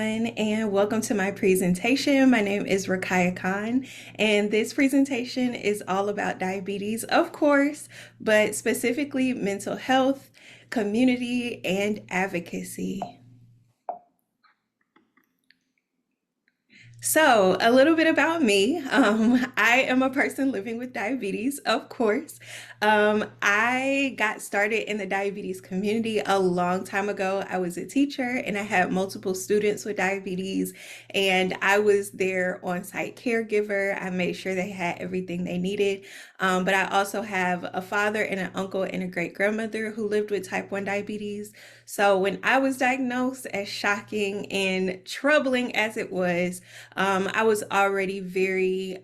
everyone, and welcome to my presentation. My name is Rukiyyah, and this presentation is all about diabetes, of course, but specifically mental health, community, and advocacy. So, a little bit about me. I am a person living with diabetes, of course. I got started in the diabetes community a long time ago. I was a teacher and I had multiple students with diabetes, and I was their on-site caregiver. I made sure they had everything they needed. But I also have a father and an uncle and a great grandmother who lived with type 1 diabetes. So, when I was diagnosed, as shocking and troubling as it was, I was already very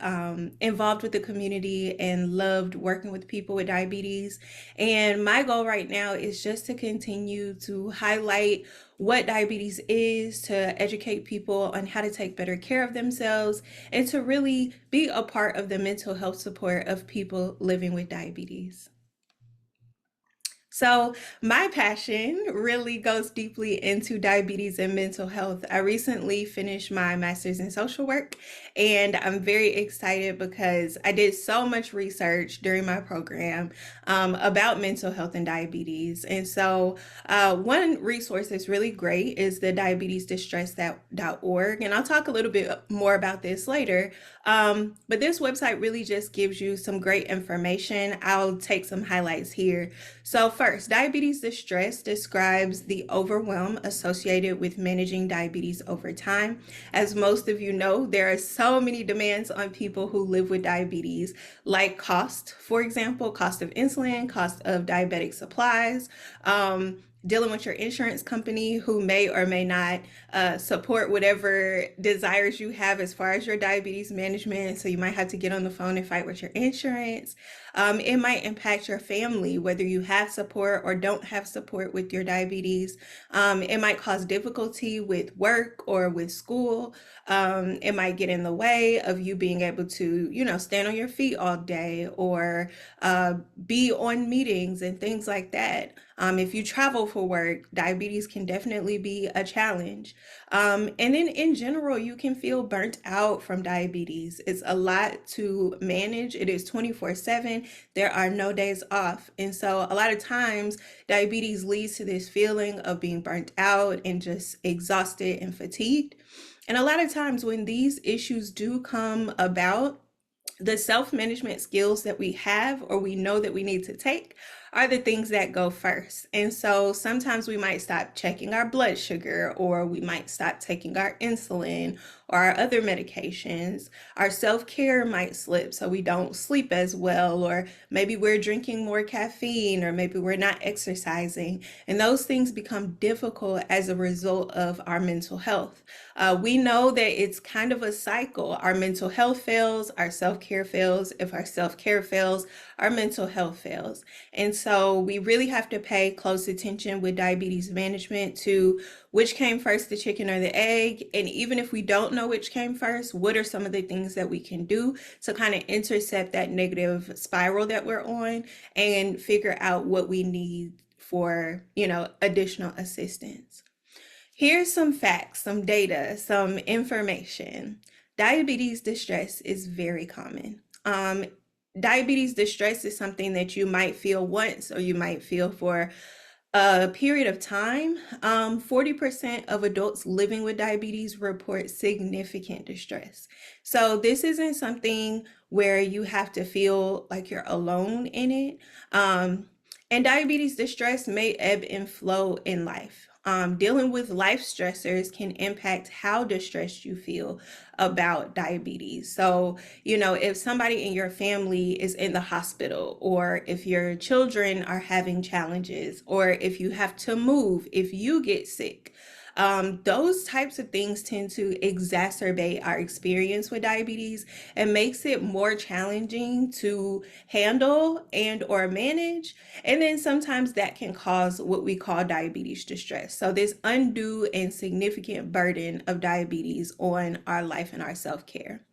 involved with the community and loved working with people with diabetes. And my goal right now is just to continue to highlight what diabetes is, to educate people on how to take better care of themselves, and to really be a part of the mental health support of people living with diabetes. So, my passion really goes deeply into diabetes and mental health. I recently finished my master's in social work, and I'm very excited because I did so much research during my program about mental health and diabetes. And so, one resource that's really great is the diabetesdistress.org. And I'll talk a little bit more about this later. But this website really just gives you some great information. I'll take some highlights here. So first, diabetes distress describes the overwhelm associated with managing diabetes over time. As most of you know, there are so many demands on people who live with diabetes, like cost, for example, cost of insulin, cost of diabetic supplies, dealing with your insurance company who may or may not support whatever desires you have as far as your diabetes management. So you might have to get on the phone and fight with your insurance. It might impact your family, whether you have support or don't have support with your diabetes. It might cause difficulty with work or with school. It might get in the way of you being able to, stand on your feet all day or be on meetings and things like that. If you travel for work, diabetes can definitely be a challenge. And then in general, you can feel burnt out from diabetes. It's a lot to manage. It is 24/7. There are no days off. And so a lot of times, diabetes leads to this feeling of being burnt out and just exhausted and fatigued. And a lot of times when these issues do come about, the self-management skills that we have or we know that we need to take are the things that go first. And so sometimes we might stop checking our blood sugar, or we might stop taking our insulin or our other medications. Our self-care might slip, so we don't sleep as well, or maybe we're drinking more caffeine, or maybe we're not exercising. And those things become difficult as a result of our mental health. We know that it's kind of a cycle. Our mental health fails, our self-care fails. If our self-care fails, our mental health fails. And so we really have to pay close attention with diabetes management to which came first, the chicken or the egg. And even if we don't know which came first, what are some of the things that we can do to kind of intercept that negative spiral that we're on and figure out what we need for, additional assistance. Here's some facts, some data, some information. Diabetes distress is very common. Diabetes distress is something that you might feel once or you might feel for a period of time. 40% of adults living with diabetes report significant distress. So this isn't something where you have to feel like you're alone in it. And diabetes distress may ebb and flow in life. Dealing with life stressors can impact how distressed you feel about diabetes. So, if somebody in your family is in the hospital, or if your children are having challenges, or if you have to move, if you get sick, those types of things tend to exacerbate our experience with diabetes and makes it more challenging to handle and or manage. And then sometimes that can cause what we call diabetes distress. So this undue and significant burden of diabetes on our life and our self-care.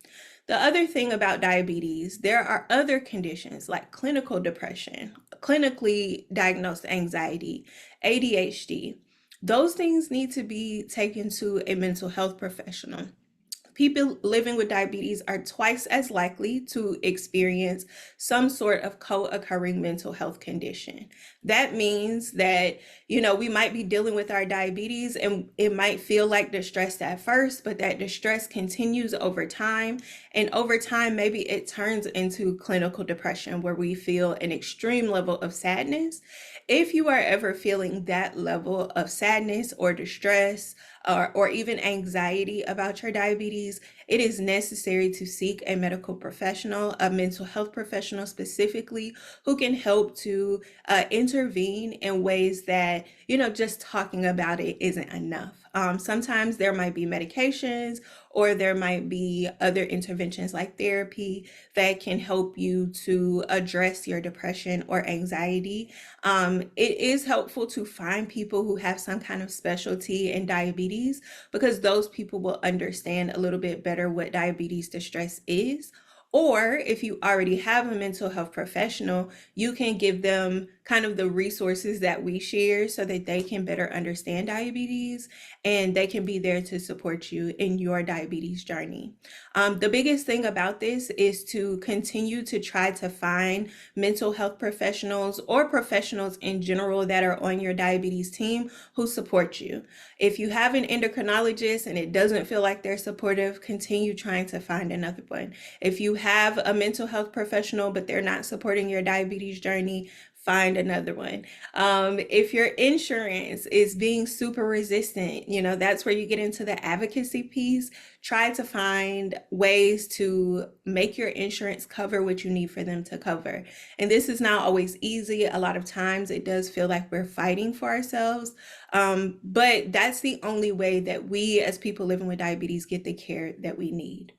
The other thing about diabetes, there are other conditions like clinical depression, clinically diagnosed anxiety, ADHD, those things need to be taken to a mental health professional. People living with diabetes are twice as likely to experience some sort of co-occurring mental health condition. That means that, we might be dealing with our diabetes and it might feel like distress at first, but that distress continues over time. And over time, maybe it turns into clinical depression where we feel an extreme level of sadness. If you are ever feeling that level of sadness or distress, or even anxiety about your diabetes, it is necessary to seek a medical professional, a mental health professional specifically, who can help to intervene in ways that, just talking about it isn't enough. Sometimes there might be medications or there might be other interventions like therapy that can help you to address your depression or anxiety. It is helpful to find people who have some kind of specialty in diabetes because those people will understand a little bit better what diabetes distress is. Or if you already have a mental health professional, you can give them kind of the resources that we share so that they can better understand diabetes and they can be there to support you in your diabetes journey. The biggest thing about this is to continue to try to find mental health professionals or professionals in general that are on your diabetes team who support you. If you have an endocrinologist and it doesn't feel like they're supportive, continue trying to find another one. If you have a mental health professional but they're not supporting your diabetes journey, find another one. If your insurance is being super resistant, that's where you get into the advocacy piece. Try to find ways to make your insurance cover what you need for them to cover. And this is not always easy. A lot of times it does feel like we're fighting for ourselves. But that's the only way that we as people living with diabetes get the care that we need.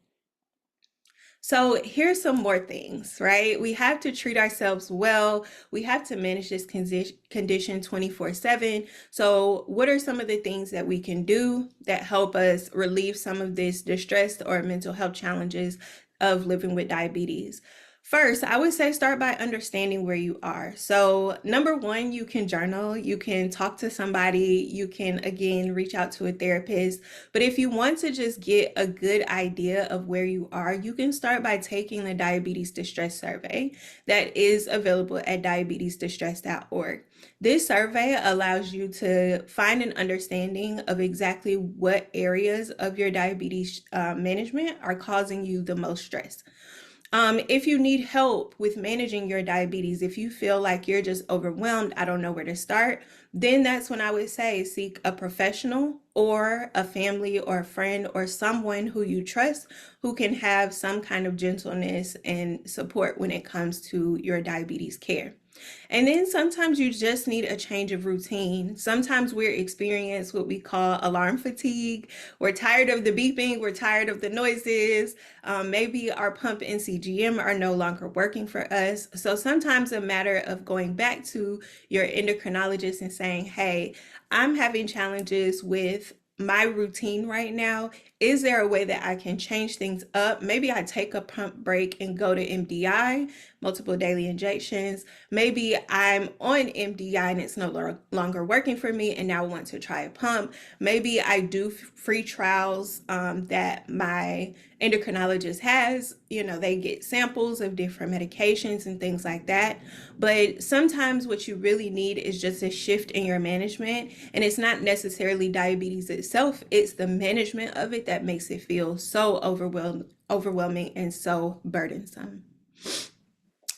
So here's some more things, right? We have to treat ourselves well. We have to manage this condition 24/7. So what are some of the things that we can do that help us relieve some of this distress or mental health challenges of living with diabetes? First, I would say start by understanding where you are. So, number one, you can journal, you can talk to somebody, you can again reach out to a therapist. But if you want to just get a good idea of where you are, you can start by taking the Diabetes Distress Survey that is available at diabetesdistress.org. This survey allows you to find an understanding of exactly what areas of your diabetes management are causing you the most stress. If you need help with managing your diabetes, if you feel like you're just overwhelmed, I don't know where to start, then that's when I would say seek a professional or a family or a friend or someone who you trust who can have some kind of gentleness and support when it comes to your diabetes care. And then sometimes you just need a change of routine. Sometimes we're experiencing what we call alarm fatigue. We're tired of the beeping, we're tired of the noises. Maybe our pump and CGM are no longer working for us. So sometimes a matter of going back to your endocrinologist and saying, hey, I'm having challenges with my routine right now. Is there a way that I can change things up? Maybe I take a pump break and go to MDI, multiple daily injections. Maybe I'm on MDI and it's no longer working for me and now I want to try a pump. Maybe I do free trials that my endocrinologist has. They get samples of different medications and things like that. But sometimes what you really need is just a shift in your management. And it's not necessarily diabetes itself, it's the management of it that makes it feel so overwhelming and so burdensome.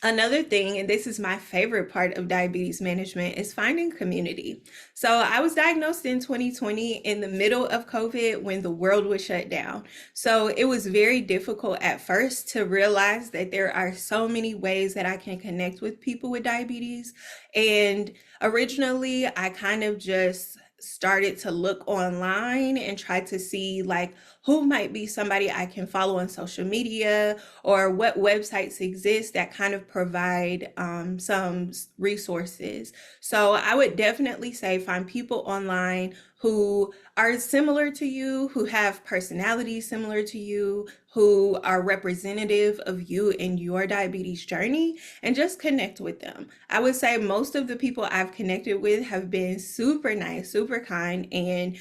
Another thing, and this is my favorite part of diabetes management, is finding community. So I was diagnosed in 2020 in the middle of COVID when the world was shut down. So it was very difficult at first to realize that there are so many ways that I can connect with people with diabetes. And originally, I kind of just started to look online and try to see like who might be somebody I can follow on social media or what websites exist that kind of provide some resources. So I would definitely say find people online who are similar to you, who have personalities similar to you, who are representative of you in your diabetes journey, and just connect with them. I would say most of the people I've connected with have been super nice, super kind, and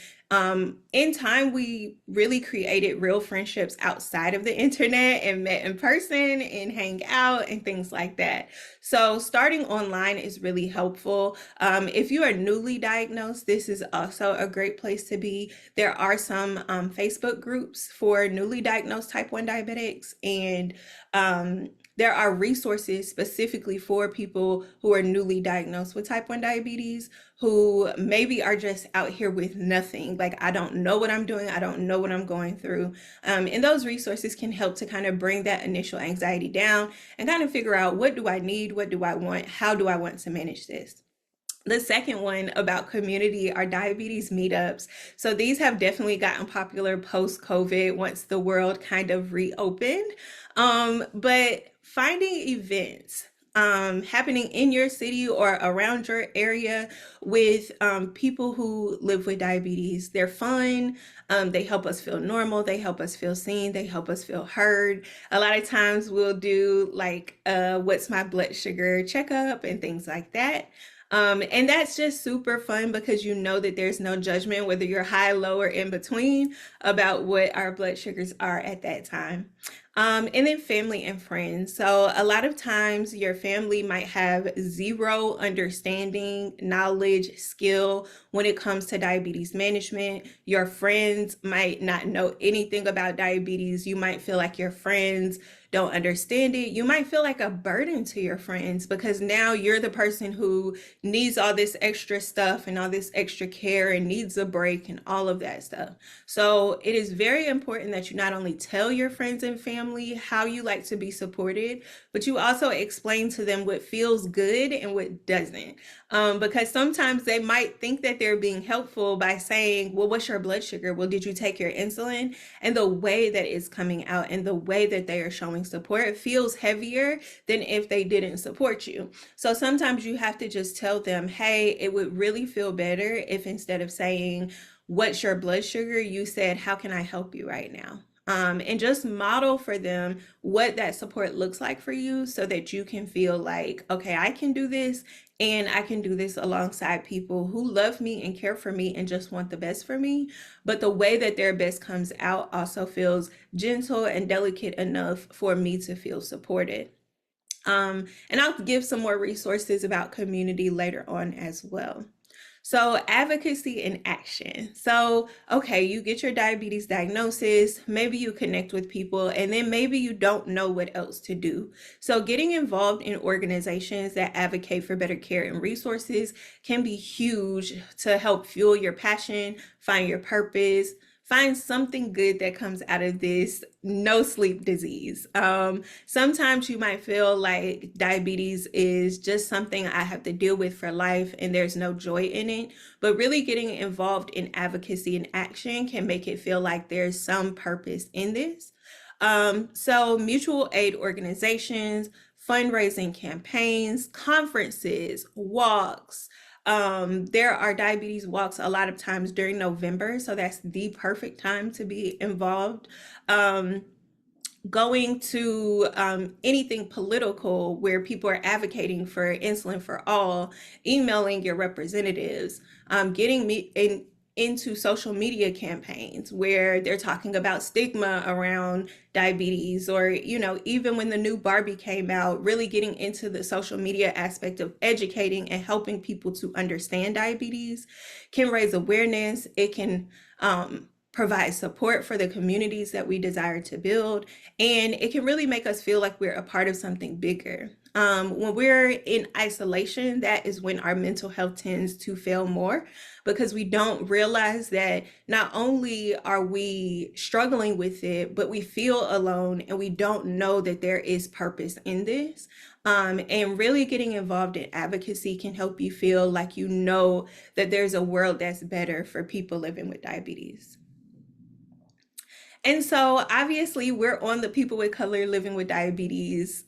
in time, we really created real friendships outside of the internet and met in person and hang out and things like that. So, starting online is really helpful. If you are newly diagnosed, this is also a great place to be. There are some Facebook groups for newly diagnosed type 1 diabetics, and there are resources specifically for people who are newly diagnosed with type 1 diabetes who maybe are just out here with nothing. Like, I don't know what I'm doing, I don't know what I'm going through. And those resources can help to kind of bring that initial anxiety down and kind of figure out, what do I need? What do I want? How do I want to manage this? The second one about community are diabetes meetups. So these have definitely gotten popular post COVID once the world kind of reopened. But finding events happening in your city or around your area with people who live with diabetes. They're fun. They help us feel normal. They help us feel seen. They help us feel heard. A lot of times we'll do like what's my blood sugar checkup and things like that. And that's just super fun because you know that there's no judgment, whether you're high, low, or in between, about what our blood sugars are at that time. And then family and friends. So a lot of times your family might have zero understanding, knowledge, skill when it comes to diabetes management. Your friends might not know anything about diabetes. You might feel like your friends don't understand it. You might feel like a burden to your friends because now you're the person who needs all this extra stuff and all this extra care and needs a break and all of that stuff. So it is very important that you not only tell your friends and family how you like to be supported, but you also explain to them what feels good and what doesn't. Because sometimes they might think that they're being helpful by saying, well, what's your blood sugar? Well, did you take your insulin? And the way that it's coming out and the way that they are showing support feels heavier than if they didn't support you. So sometimes you have to just tell them, hey, it would really feel better if instead of saying, what's your blood sugar, you said, how can I help you right now? And just model for them what that support looks like for you so that you can feel like, okay, I can do this and I can do this alongside people who love me and care for me and just want the best for me. But the way that their best comes out also feels gentle and delicate enough for me to feel supported. And I'll give some more resources about community later on as well. So, advocacy in action. So, okay, you get your diabetes diagnosis, maybe you connect with people, and then maybe you don't know what else to do. So, getting involved in organizations that advocate for better care and resources can be huge to help fuel your passion, find your purpose, find something good that comes out of this no sleep disease. Sometimes you might feel like diabetes is just something I have to deal with for life and there's no joy in it. But really getting involved in advocacy and action can make it feel like there's some purpose in this. So mutual aid organizations, fundraising campaigns, conferences, walks. There are diabetes walks a lot of times during November, so that's the perfect time to be involved. Going to anything political where people are advocating for insulin for all, emailing your representatives, getting me into social media campaigns where they're talking about stigma around diabetes, or even when the new Barbie came out, really getting into the social media aspect of educating and helping people to understand diabetes can raise awareness. It can provide support for the communities that we desire to build, and it can really make us feel like we're a part of something bigger. When we're in isolation, that is when our mental health tends to fail more because we don't realize that not only are we struggling with it, but we feel alone and we don't know that there is purpose in this. And really getting involved in advocacy can help you feel like you know that there's a world that's better for people living with diabetes. And so obviously we're on the people with color living with diabetes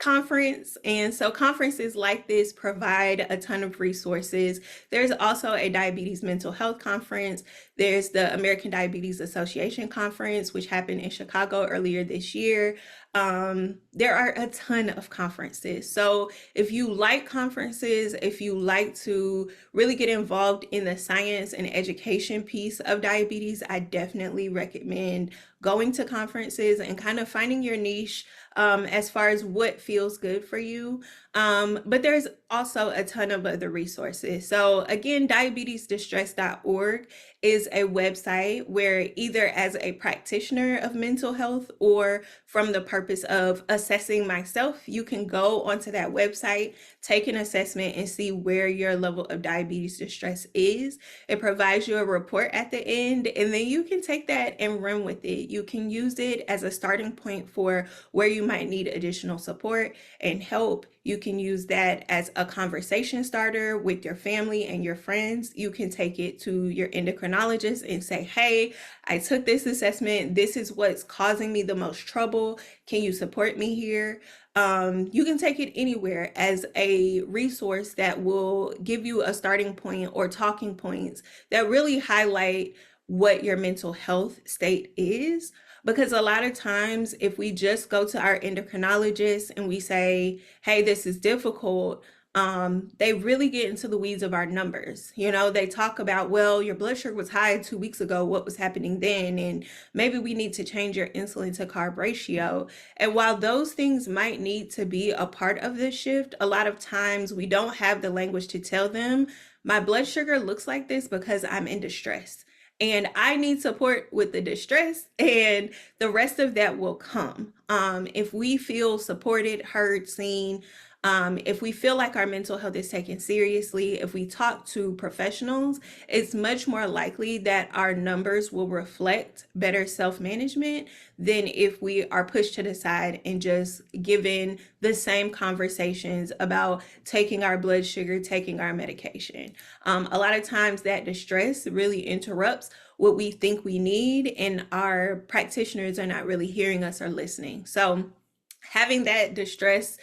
conference. And so conferences like this provide a ton of resources. There's also a diabetes mental health conference. There's the American Diabetes Association conference, which happened in Chicago earlier this year. There are a ton of conferences. So if you like conferences, if you like to really get involved in the science and education piece of diabetes, I definitely recommend going to conferences and kind of finding your niche as far as what feels good for you. But there's also a ton of other resources. So again, diabetesdistress.org is a website where either as a practitioner of mental health or from the purpose of assessing myself, you can go onto that website, take an assessment and see where your level of diabetes distress is. It provides you a report at the end, and then you can take that and run with it. You can use it as a starting point for where you might need additional support and help. You can use that as a conversation starter with your family and your friends. You can take it to your endocrinologist and say, hey, I took this assessment. This is what's causing me the most trouble. Can you support me here? You can take it anywhere as a resource that will give you a starting point or talking points that really highlight what your mental health state is. Because a lot of times, if we just go to our endocrinologist and we say, hey, this is difficult, they really get into the weeds of our numbers. You know, they talk about, well, your blood sugar was high 2 weeks ago. What was happening then? And maybe we need to change your insulin to carb ratio. And while those things might need to be a part of this shift, a lot of times we don't have the language to tell them, my blood sugar looks like this because I'm in distress. And I need support with the distress, and the rest of that will come. If we feel supported, heard, seen, if we feel like our mental health is taken seriously, if we talk to professionals, it's much more likely that our numbers will reflect better self-management than if we are pushed to the side and just given the same conversations about taking our blood sugar, taking our medication. A lot of times that distress really interrupts what we think we need, and our practitioners are not really hearing us or listening. So having that distress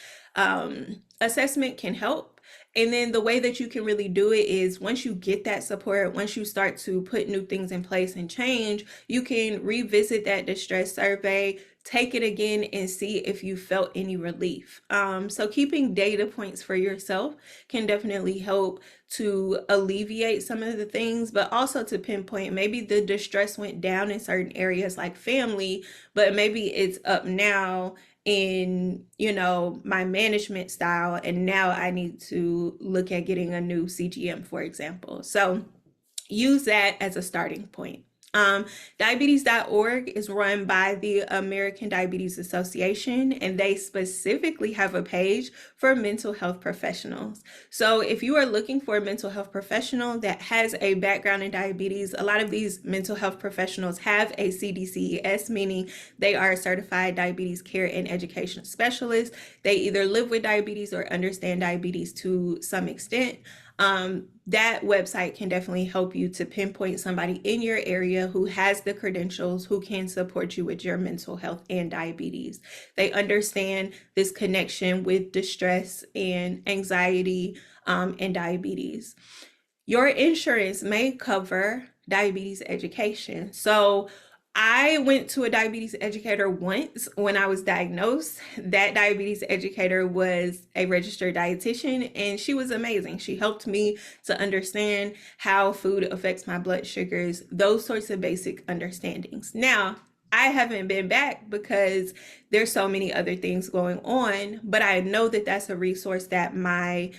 assessment can help. And then the way that you can really do it is once you get that support, once you start to put new things in place and change, you can revisit that distress survey, take it again and see if you felt any relief. So keeping data points for yourself can definitely help to alleviate some of the things, but also to pinpoint maybe the distress went down in certain areas like family, but maybe it's up now in, you know, my management style, and now I need to look at getting a new CGM, for example. So use that as a starting point. Diabetes.org is run by the American Diabetes Association, and they specifically have a page for mental health professionals. So if you are looking for a mental health professional that has a background in diabetes, a lot of these mental health professionals have a CDCES, meaning they are a certified diabetes care and education specialist. They either live with diabetes or understand diabetes to some extent. That website can definitely help you to pinpoint somebody in your area who has the credentials, who can support you with your mental health and diabetes. They understand this connection with distress and anxiety and diabetes. Your insurance may cover diabetes education. So I went to a diabetes educator once when I was diagnosed. That diabetes educator was a registered dietitian, and she was amazing. She helped me to understand how food affects my blood sugars, those sorts of basic understandings. Now, I haven't been back because there's so many other things going on, but I know that that's a resource that my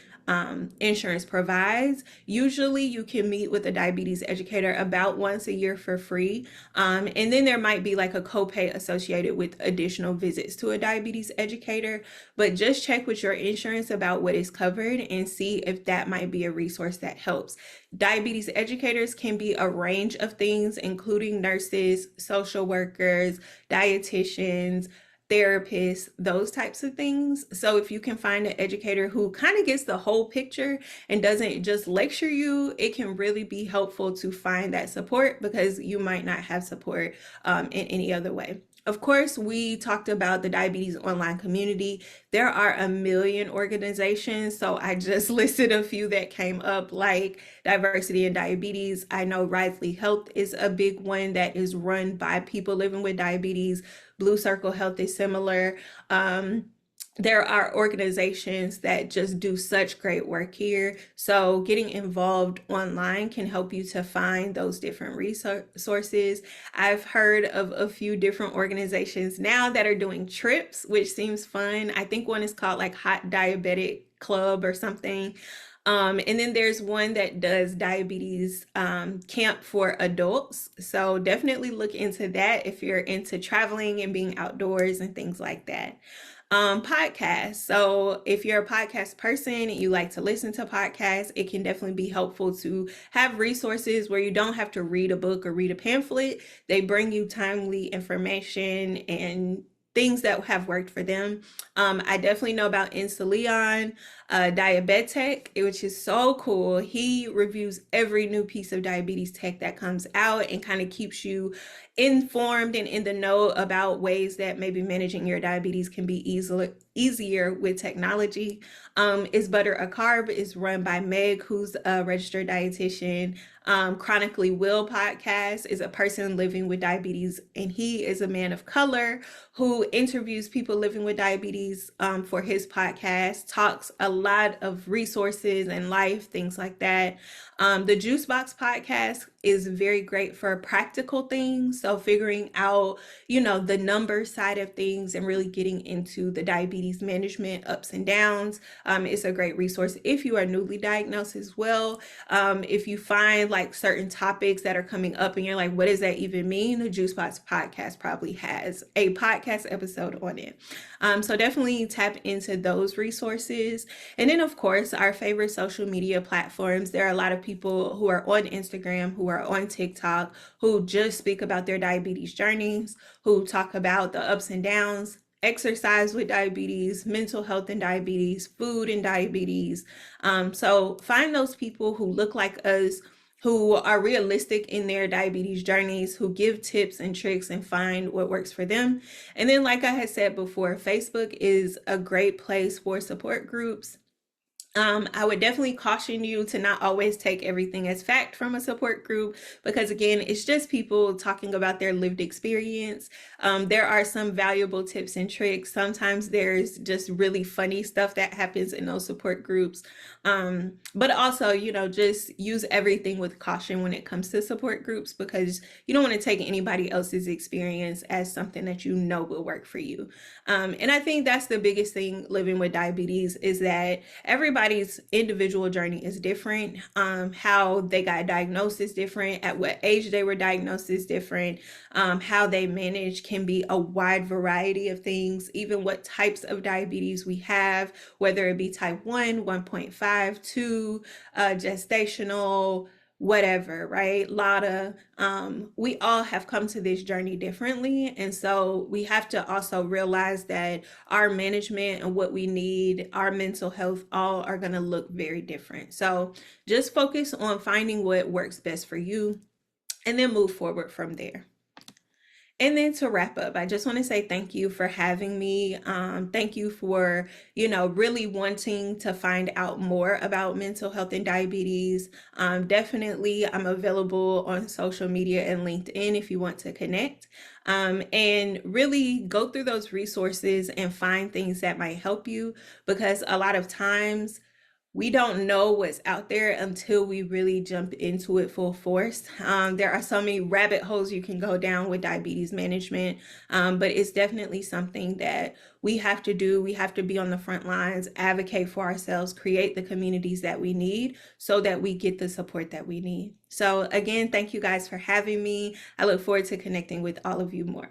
insurance provides. Usually you can meet with a diabetes educator about once a year for free. And then there might be like a copay associated with additional visits to a diabetes educator, but just check with your insurance about what is covered and see if that might be a resource that helps. Diabetes educators can be a range of things, including nurses, social workers, dietitians, therapists, those types of things. So if you can find an educator who kind of gets the whole picture and doesn't just lecture you, it can really be helpful to find that support because you might not have support in any other way. Of course, we talked about the diabetes online community. There are a million organizations, so I just listed a few that came up, like Diversity in Diabetes. I know Risely Health is a big one that is run by people living with diabetes. Blue Circle Health is similar. Um, there are organizations that just do such great work here. So getting involved online can help you to find those different resources. I've heard of a few different organizations now that are doing trips, which seems fun. I think one is called like Hot Diabetic Club or something. And then there's one that does diabetes camp for adults. So definitely look into that if you're into traveling and being outdoors and things like that. Podcasts. So if you're a podcast person and you like to listen to podcasts, it can definitely be helpful to have resources where you don't have to read a book or read a pamphlet. They bring you timely information and things that have worked for them. I definitely know about Leon, Diabetic, which is so cool. He reviews every new piece of diabetes tech that comes out and kind of keeps you informed and in the know about ways that maybe managing your diabetes can be easier with technology. Is Butter a Carb is run by Meg, who's a registered dietitian. Chronically Will podcast is a person living with diabetes, and he is a man of color who interviews people living with diabetes for his podcast, talks a lot of resources and life, things like that. The Juicebox podcast is very great for practical things. So figuring out, the number side of things and really getting into the diabetes management ups and downs. It's a great resource if you are newly diagnosed as well. If you find like certain topics that are coming up and you're like, what does that even mean? The Juicebox podcast probably has a podcast episode on it. So definitely tap into those resources. And then of course, our favorite social media platforms. There are a lot of people who are on Instagram, who are on TikTok, who just speak about their diabetes journeys, who talk about the ups and downs, exercise with diabetes, mental health and diabetes, food and diabetes. So find those people who look like us, who are realistic in their diabetes journeys, who give tips and tricks and find what works for them. And then, like I had said before, Facebook is a great place for support groups. I would definitely caution you to not always take everything as fact from a support group, because again, it's just people talking about their lived experience. There are some valuable tips and tricks. Sometimes there's just really funny stuff that happens in those support groups. But also, just use everything with caution when it comes to support groups, because you don't want to take anybody else's experience as something that you know will work for you. And I think that's the biggest thing living with diabetes, is that everybody's individual journey is different. How they got diagnosed is different. At what age they were diagnosed is different. How they manage can be a wide variety of things. Even what types of diabetes we have, whether it be type 1, 1.5, 2, gestational, whatever, right? LADA. We all have come to this journey differently. And so we have to also realize that our management and what we need, our mental health, all are going to look very different. So just focus on finding what works best for you and then move forward from there. And then to wrap up, I just want to say thank you for having me. Thank you for, really wanting to find out more about mental health and diabetes. Definitely, I'm available on social media and LinkedIn if you want to connect. And really go through those resources and find things that might help you, because a lot of times we don't know what's out there until we really jump into it full force. There are so many rabbit holes you can go down with diabetes management, but it's definitely something that we have to do. We have to be on the front lines, advocate for ourselves, create the communities that we need so that we get the support that we need. So again, thank you guys for having me. I look forward to connecting with all of you more.